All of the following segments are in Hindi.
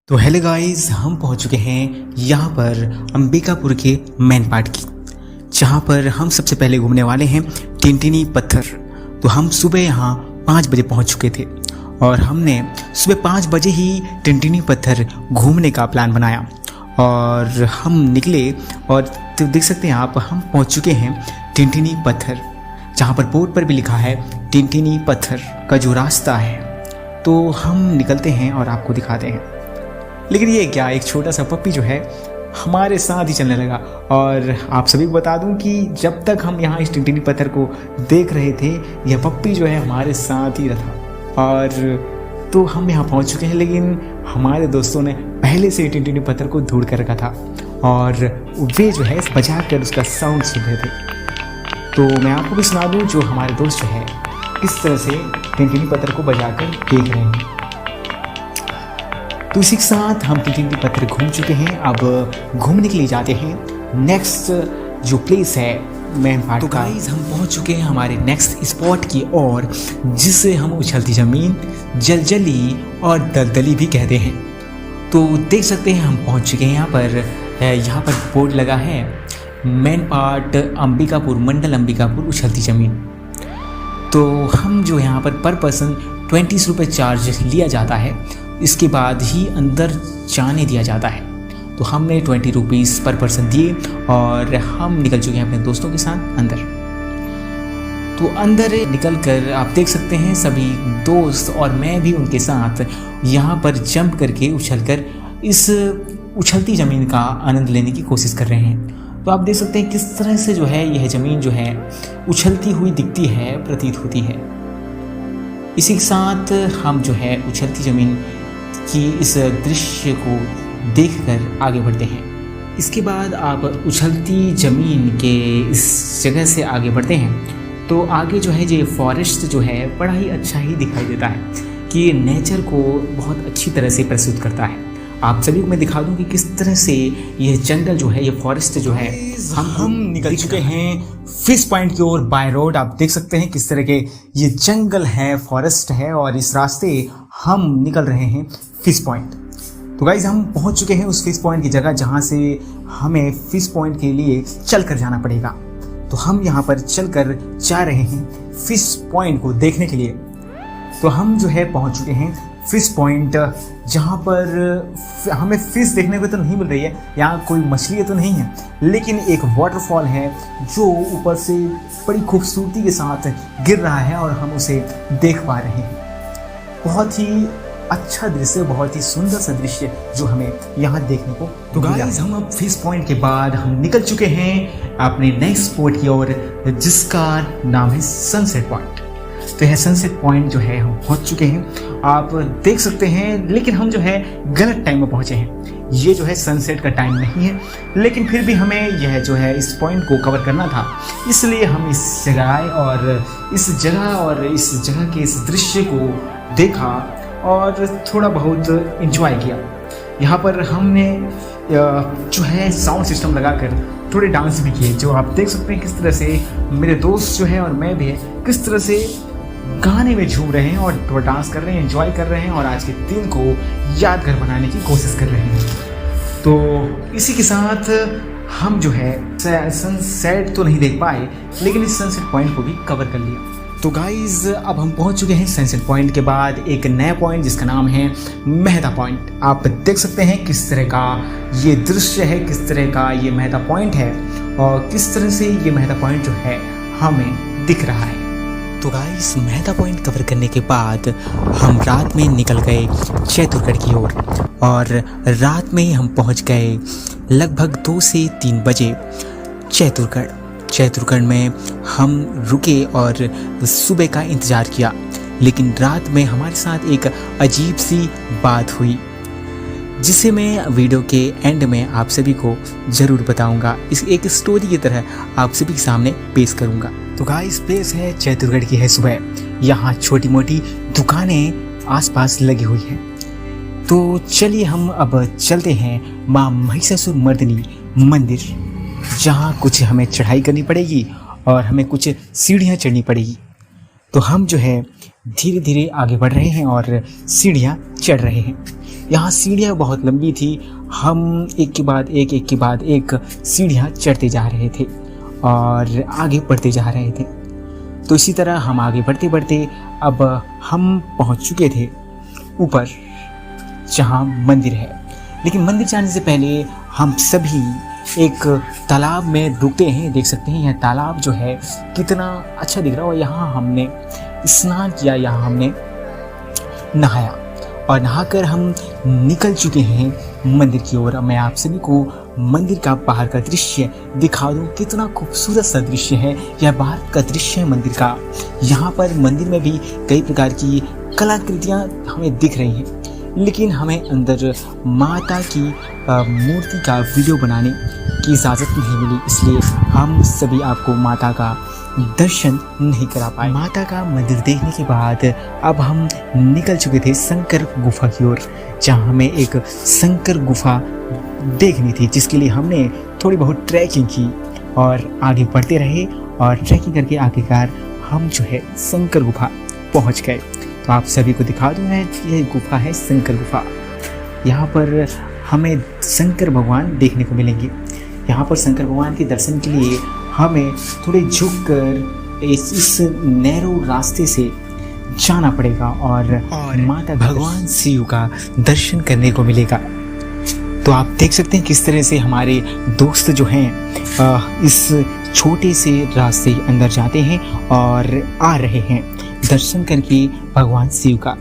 तो हेलो गाइस, हम पहुंच चुके हैं यहाँ पर अंबिकापुर के मेन पार्ट की, जहाँ पर हम सबसे पहले घूमने वाले हैं टिनटिनी पत्थर। तो हम सुबह यहाँ 5 बजे पहुँच चुके थे और हमने सुबह 5 बजे ही टिनटिनी पत्थर घूमने का प्लान बनाया और हम निकले। और तो देख सकते हैं आप, हम पहुँच चुके हैं टिनटिनी पत्थर, जहाँ पर बोर्ड पर भी लिखा है टिनटिनी पत्थर का जो रास्ता है। तो हम निकलते हैं और आपको दिखाते हैं। लेकिन ये क्या, एक छोटा सा पप्पी जो है हमारे साथ ही चलने लगा। और आप सभी को बता दूं कि जब तक हम यहाँ इस टिनटिनी पत्थर को देख रहे थे, यह पप्पी जो है हमारे साथ ही रहा। और तो हम यहाँ पहुँच चुके हैं, लेकिन हमारे दोस्तों ने पहले से टिनटिनी पत्थर को ढूंढ कर रखा था और वे जो है बजा कर उसका साउंड सुन रहे थे। तो मैं आपको भी सुना दूँ, जो हमारे दोस्त जो है किस तरह से टिनटिनी पत्थर को बजा कर देख रहे हैं। तो इसी के साथ हम टिनटिनी पत्थर घूम चुके हैं। अब घूमने के लिए जाते हैं नेक्स्ट जो प्लेस है मेन पार्ट। तो गाइस, हम पहुंच चुके हैं हमारे नेक्स्ट स्पॉट की ओर, जिसे हम उछलती ज़मीन, जलजली और दलदली भी कहते हैं। तो देख सकते हैं हम पहुंच चुके हैं यहाँ पर बोर्ड लगा है मेन पार्ट अंबिकापुर, मंडल अंबिकापुर, उछलती ज़मीन। तो हम जो यहाँ पर पर्सन 20 रुपये चार्ज लिया जाता है, इसके बाद ही अंदर जाने दिया जाता है। तो हमने 20 रुपीज़ पर पर्सन दिए और हम निकल चुके हैं अपने दोस्तों के साथ अंदर। तो अंदर निकल कर आप देख सकते हैं सभी दोस्त और मैं भी उनके साथ यहाँ पर जंप करके उछलकर इस उछलती ज़मीन का आनंद लेने की कोशिश कर रहे हैं। तो आप देख सकते हैं किस तरह से जो है यह ज़मीन जो है उछलती हुई दिखती है, प्रतीत होती है। इसी के साथ हम जो है उछलती ज़मीन कि इस दृश्य को देखकर आगे बढ़ते हैं। इसके बाद आप उछलती ज़मीन के इस जगह से आगे बढ़ते हैं तो आगे जो है ये फॉरेस्ट जो है बड़ा ही अच्छा ही दिखाई देता है कि ये नेचर को बहुत अच्छी तरह से प्रस्तुत करता है। आप सभी को मैं दिखा दूं कि किस तरह से ये जंगल जो है, ये फॉरेस्ट जो है, हम निकल चुके हैं फिश पॉइंट की ओर बाय रोड। आप देख सकते हैं किस तरह के ये जंगल है, फॉरेस्ट है और इस रास्ते हम निकल रहे हैं फिश पॉइंट। तो गाइज, हम पहुंच चुके हैं उस फिश पॉइंट की जगह जहां से हमें फिश पॉइंट के लिए चल कर जाना पड़ेगा। तो हम यहाँ पर चल कर जा रहे हैं फिश पॉइंट को देखने के लिए। तो हम जो है पहुंच चुके हैं फिश पॉइंट, जहाँ पर हमें फिश देखने को तो नहीं मिल रही है, यहाँ कोई मछली तो नहीं है, लेकिन एक वाटरफॉल है जो ऊपर से बड़ी खूबसूरती के साथ गिर रहा है और हम उसे देख पा रहे हैं। बहुत ही अच्छा दृश्य, बहुत ही सुंदर सा दृश्य जो हमें यहाँ देखने को। तो गाइस, हम अब फिश पॉइंट के बाद हम निकल चुके हैं अपने नेक्स्ट स्पॉट की ओर, जिसका नाम है सनसेट पॉइंट। तो यह सनसेट पॉइंट जो है हम पहुंच चुके हैं, आप देख सकते हैं। लेकिन हम जो है गलत टाइम में पहुंचे हैं। ये जो है सनसेट का टाइम नहीं है, लेकिन फिर भी हमें यह जो है इस पॉइंट को कवर करना था, इसलिए हम इस जगह आए और इस जगह के इस दृश्य को देखा और थोड़ा बहुत एंजॉय किया। यहाँ पर हमने जो है साउंड सिस्टम लगाकर थोड़े डांस भी किए, जो आप देख सकते हैं किस तरह से मेरे दोस्त जो है और मैं भी किस तरह से गाने में झूम रहे हैं और थोड़ा डांस कर रहे हैं, एंजॉय कर रहे हैं और आज के दिन को यादगार बनाने की कोशिश कर रहे हैं। तो इसी के साथ हम जो है सनसेट तो नहीं देख पाए, लेकिन इस सनसेट पॉइंट को भी कवर कर लिया। तो गाइज, अब हम पहुंच चुके हैं सनसेट पॉइंट के बाद एक नया पॉइंट, जिसका नाम है मेहता पॉइंट। आप देख सकते हैं किस तरह का ये दृश्य है, किस तरह का ये मेहता पॉइंट है और किस तरह से ये मेहता पॉइंट जो है हमें दिख रहा है। तो गाइस, मेहता पॉइंट कवर करने के बाद हम रात में निकल गए चैतुरगढ़ की ओर और रात में हम पहुंच गए लगभग 2 से 3 बजे चैतुरगढ़ में हम रुके और सुबह का इंतज़ार किया। लेकिन रात में हमारे साथ एक अजीब सी बात हुई, जिसे मैं वीडियो के एंड में आप सभी को ज़रूर बताऊंगा। इस एक स्टोरी की तरह आप सभी के सामने पेश करूंगा। तो गाइस, पेश है चैतुरगढ़ की है सुबह। यहाँ छोटी मोटी दुकानें आसपास लगी हुई हैं। तो चलिए हम अब चलते हैं माँ महिषासुर मर्दिनी मंदिर, जहाँ कुछ हमें चढ़ाई करनी पड़ेगी और हमें कुछ सीढ़ियाँ चढ़नी पड़ेगी। तो हम जो है धीरे धीरे आगे बढ़ रहे हैं और सीढ़ियाँ चढ़ रहे हैं। यहाँ सीढ़ियाँ बहुत लंबी थी। हम एक के बाद एक सीढ़ियाँ चढ़ते जा रहे थे और आगे बढ़ते जा रहे थे। तो इसी तरह हम आगे बढ़ते बढ़ते अब हम पहुँच चुके थे ऊपर जहाँ मंदिर है। लेकिन मंदिर जाने से पहले हम सभी एक तालाब में रुकते हैं। देख सकते हैं यह तालाब जो है कितना अच्छा दिख रहा है। और यहाँ हमने स्नान किया, यहाँ हमने नहाया और नहाकर हम निकल चुके हैं मंदिर की ओर। मैं आप सभी को मंदिर का बाहर का दृश्य दिखा दूं। कितना खूबसूरत सा दृश्य है यह बाहर का दृश्य है मंदिर का। यहाँ पर मंदिर में भी कई प्रकार की कलाकृतियाँ हमें दिख रही हैं, लेकिन हमें अंदर माता की मूर्ति का वीडियो बनाने की इजाज़त नहीं मिली, इसलिए हम सभी आपको माता का दर्शन नहीं करा पाए। माता का मंदिर देखने के बाद अब हम निकल चुके थे शंकर गुफा की ओर, जहाँ हमें एक शंकर गुफा देखनी थी, जिसके लिए हमने थोड़ी बहुत ट्रैकिंग की और आगे बढ़ते रहे। और ट्रैकिंग करके आखिरकार हम जो है शंकर गुफा पहुँच गए। तो आप सभी को दिखा दूँ मैं, ये गुफा है शंकर गुफा। यहाँ पर हमें शंकर भगवान देखने को मिलेंगे। यहाँ पर शंकर भगवान के दर्शन के लिए हमें थोड़े झुककर इस नैरो रास्ते से जाना पड़ेगा और माता भगवान शिव का दर्शन करने को मिलेगा। तो आप देख सकते हैं किस तरह से हमारे दोस्त जो हैं इस छोटे से रास्ते अंदर जाते हैं और आ रहे हैं दर्शन करके भगवान शिव का।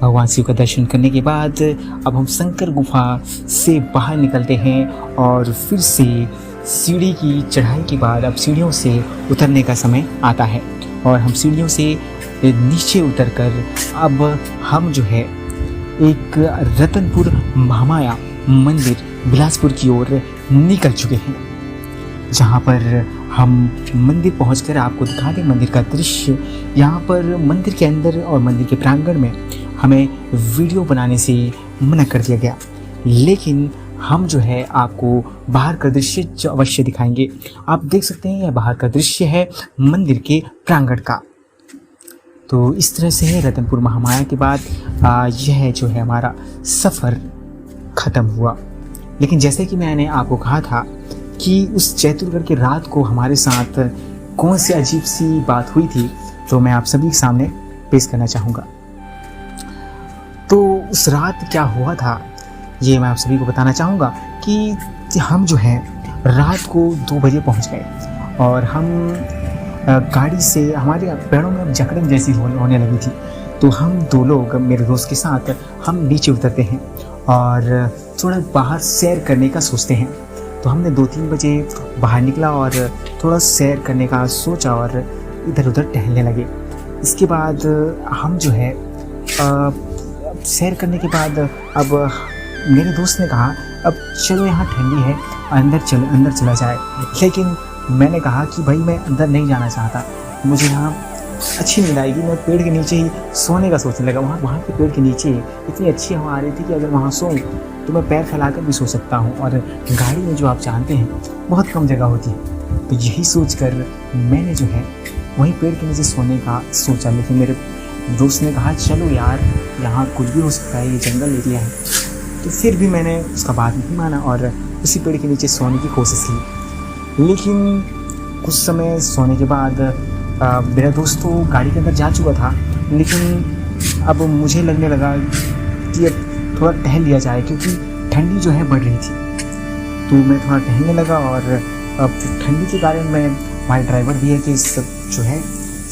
भगवान शिव का दर्शन करने के बाद अब हम शंकर गुफा से बाहर निकलते हैं और फिर से सीढ़ी की चढ़ाई के बाद अब सीढ़ियों से उतरने का समय आता है। और हम सीढ़ियों से नीचे उतरकर अब हम जो है एक रतनपुर महामाया मंदिर बिलासपुर की ओर निकल चुके हैं, जहाँ पर हम मंदिर पहुंचकर आपको दिखा दें मंदिर का दृश्य। यहाँ पर मंदिर के अंदर और मंदिर के प्रांगण में हमें वीडियो बनाने से मना कर दिया गया, लेकिन हम जो है आपको बाहर का दृश्य अवश्य दिखाएंगे। आप देख सकते हैं यह बाहर का दृश्य है मंदिर के प्रांगण का। तो इस तरह से है रतनपुर महामाया के बाद यह जो है हमारा सफ़र ख़त्म हुआ। लेकिन जैसे कि मैंने आपको कहा था कि उस चैतुर्गढ़ की रात को हमारे साथ कौन सी अजीब सी बात हुई थी, तो मैं आप सभी के सामने पेश करना चाहूँगा। तो उस रात क्या हुआ था ये मैं आप सभी को बताना चाहूँगा कि हम जो है रात को 2 बजे पहुँच गए और हम गाड़ी से हमारे पैरों में जकड़न जैसी होने लगी थी। तो हम 2 लोग मेरे दोस्त के साथ हम नीचे उतरते हैं और थोड़ा बाहर सैर करने का सोचते हैं। तो हमने 2-3 बजे बाहर निकला और थोड़ा सैर करने का सोचा और इधर उधर टहलने लगे। इसके बाद हम जो है सैर करने के बाद अब मेरे दोस्त ने कहा अब चलो यहाँ ठंडी है अंदर चला जाए। लेकिन मैंने कहा कि भाई मैं अंदर नहीं जाना चाहता, मुझे यहाँ अच्छी नींद आएगी। मैं पेड़ के नीचे ही सोने का सोचने लगा। वहाँ के पेड़ के नीचे इतनी अच्छी हवा आ रही थी कि अगर वहाँ सोऊं तो मैं पैर फैलाकर भी सो सकता हूँ, और गाड़ी में जो आप जानते हैं बहुत कम जगह होती है। तो यही सोचकर मैंने जो है वहीं पेड़ के नीचे सोने का सोचा। लेकिन मेरे दोस्त ने कहा चलो यार यहाँ कुछ भी हो सकता है, ये जंगल एरिया है। तो फिर भी मैंने उसका बात नहीं माना और उसी पेड़ के नीचे सोने की कोशिश की। लेकिन कुछ समय सोने के बाद मेरा दोस्त तो गाड़ी के अंदर जा चुका था, लेकिन अब मुझे लगने लगा कि अब थोड़ा टहल लिया जाए, क्योंकि ठंडी जो है बढ़ रही थी। तो मैं थोड़ा टहलने लगा और अब ठंडी के कारण मैं हमारे ड्राइवर भैया के जो है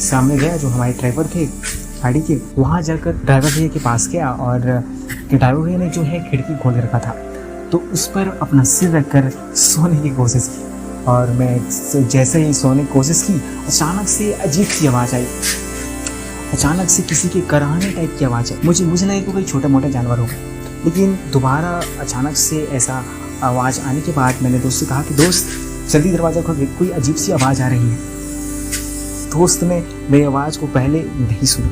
सामने गया, जो हमारे ड्राइवर थे गाड़ी के, वहाँ जाकर ड्राइवर भैया के पास गया और ड्राइवर भैया ने जो है खिड़की खोल रखा था, तो उस पर अपना सिर रखकर सोने की कोशिश की। और मैं जैसे ही सोने की कोशिश की, अचानक से अजीब सी आवाज़ आई। अचानक से किसी के कराहने टाइप की आवाज़ आई। मुझे लगा कि कोई छोटा मोटा जानवर होगा, लेकिन दोबारा अचानक से ऐसा आवाज़ आने के बाद मैंने दोस्त से कहा कि दोस्त जल्दी दरवाज़ा खोल, कोई अजीब सी आवाज़ आ रही है। दोस्त ने मेरी आवाज़ को पहले नहीं सुना।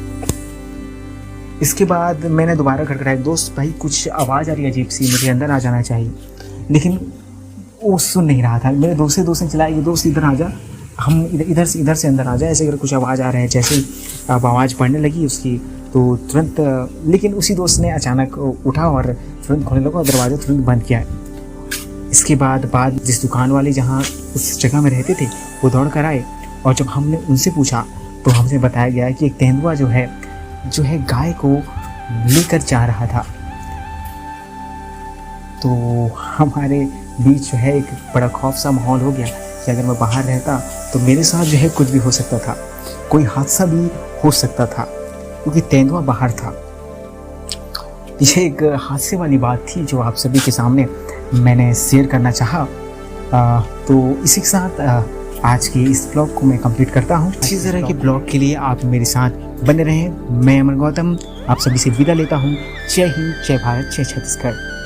इसके बाद मैंने दोबारा खटखटाया, दोस्त भाई कुछ आवाज़ आ रही है अजीब सी, मुझे अंदर आ जाना चाहिए। लेकिन वो सुन नहीं रहा था। मेरे दोस्त ने चिल्लाया कि दोस्त इधर आ जा, हम इधर से अंदर आ जाए, ऐसे अगर कुछ आवाज़ आ रहा है। जैसे ही अब आवाज़ पड़ने लगी उसकी, तो तुरंत, लेकिन उसी दोस्त ने अचानक उठा और तुरंत खोलने लगा और दरवाज़ा तुरंत बंद किया। इसके बाद जिस दुकान वाले जहाँ उस जगह में रहते थे वो दौड़ कर आए, और जब हमने उनसे पूछा तो हमसे बताया गया कि एक तेंदुआ जो है गाय को लेकर जा रहा था। तो हमारे बीच जो है एक बड़ा खौफ सा माहौल हो गया कि अगर मैं बाहर रहता तो मेरे साथ जो है कुछ भी हो सकता था, कोई हादसा भी हो सकता था, क्योंकि तेंदुआ बाहर था। ये एक हादसे वाली बात थी जो आप सभी के सामने मैंने शेयर करना चाहा। तो इसी के साथ आज के इस ब्लॉग को मैं कंप्लीट करता हूँ। इसी तरह के ब्लॉग के लिए आप मेरे साथ बने रहें। मैं अमर गौतम आप सभी से विदा लेता हूँ। जय हिंद, जय भारत, जय छत्तीसगढ़।